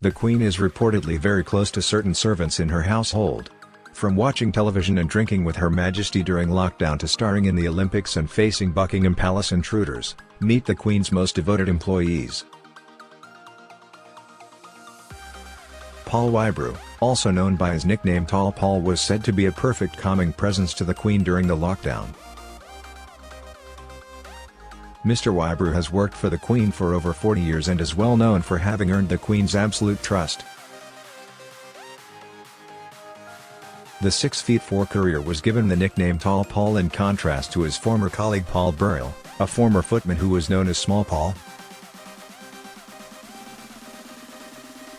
The Queen is reportedly very close to certain servants in her household. From watching television and drinking with Her Majesty during lockdown to starring in the Olympics and facing Buckingham Palace intruders, meet the Queen's most devoted employees. Paul Wybrew, also known by his nickname Tall Paul, was said to be a perfect calming presence to the Queen during the lockdown. Mr. Wybrew has worked for the Queen for over 40 years and is well known for having earned the Queen's absolute trust. The 6'4" courier was given the nickname Tall Paul in contrast to his former colleague Paul Burrell, a former footman who was known as Small Paul.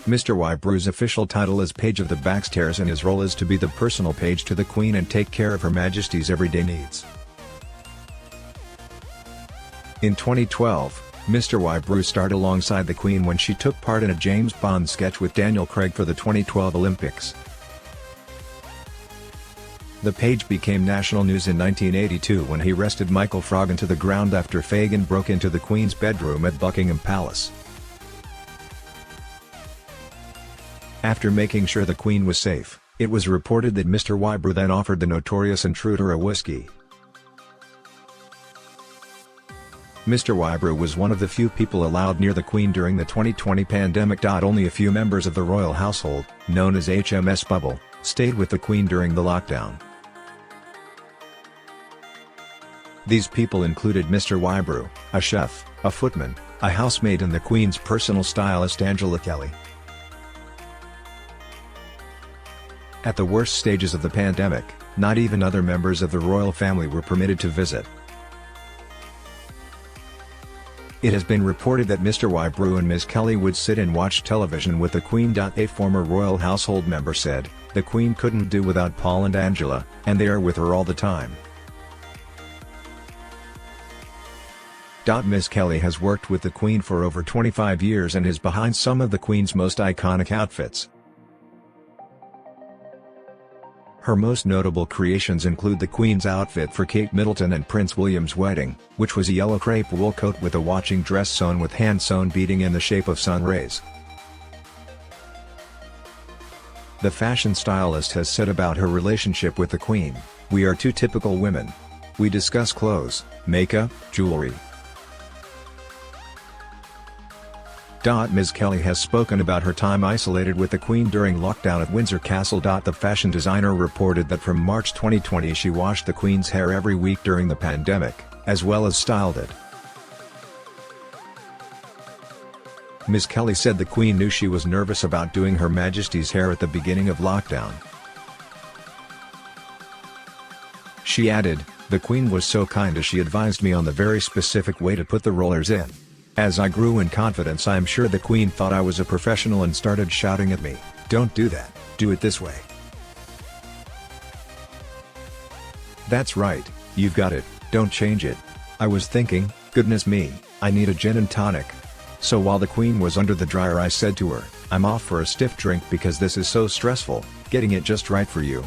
Mr. Wybrew's official title is Page of the Backstairs, and his role is to be the personal page to the Queen and take care of Her Majesty's everyday needs. In 2012, Mr. Wybrew starred alongside the Queen when she took part in a James Bond sketch with Daniel Craig for the 2012 Olympics. The page became national news in 1982 when he wrestled Michael Froggan to the ground after Fagin broke into the Queen's bedroom at Buckingham Palace. After making sure the Queen was safe, it was reported that Mr. Wybrew then offered the notorious intruder a whiskey. Mr. Wybrew was one of the few people allowed near the Queen during the 2020 pandemic. Only a few members of the royal household, known as HMS Bubble, stayed with the Queen during the lockdown. These people included Mr. Wybrew, a chef, a footman, a housemaid and the Queen's personal stylist Angela Kelly. At the worst stages of the pandemic, not even other members of the royal family were permitted to visit. It has been reported that Mr. Wybrew and Ms. Kelly would sit and watch television with the Queen. A former royal household member said, "The Queen couldn't do without Paul and Angela, and they are with her all the time." Ms. Kelly has worked with the Queen for over 25 years and is behind some of the Queen's most iconic outfits. Her most notable creations include the Queen's outfit for Kate Middleton and Prince William's wedding, which was a yellow crepe wool coat with a watching dress sewn with hand-sewn beading in the shape of sun rays. The fashion stylist has said about her relationship with the Queen, "We are two typical women. We discuss clothes, makeup, jewelry." Ms. Kelly has spoken about her time isolated with the Queen during lockdown at Windsor Castle. The fashion designer reported that from March 2020 she washed the Queen's hair every week during the pandemic, as well as styled it. Ms. Kelly said the Queen knew she was nervous about doing Her Majesty's hair at the beginning of lockdown. She added, "The Queen was so kind as she advised me on the very specific way to put the rollers in. As I grew in confidence, I am sure the Queen thought I was a professional and started shouting at me, 'Don't do that, do it this way. That's right, you've got it, don't change it.' I was thinking, goodness me, I need a gin and tonic. So while the Queen was under the dryer I said to her, 'I'm off for a stiff drink because this is so stressful, getting it just right for you.'"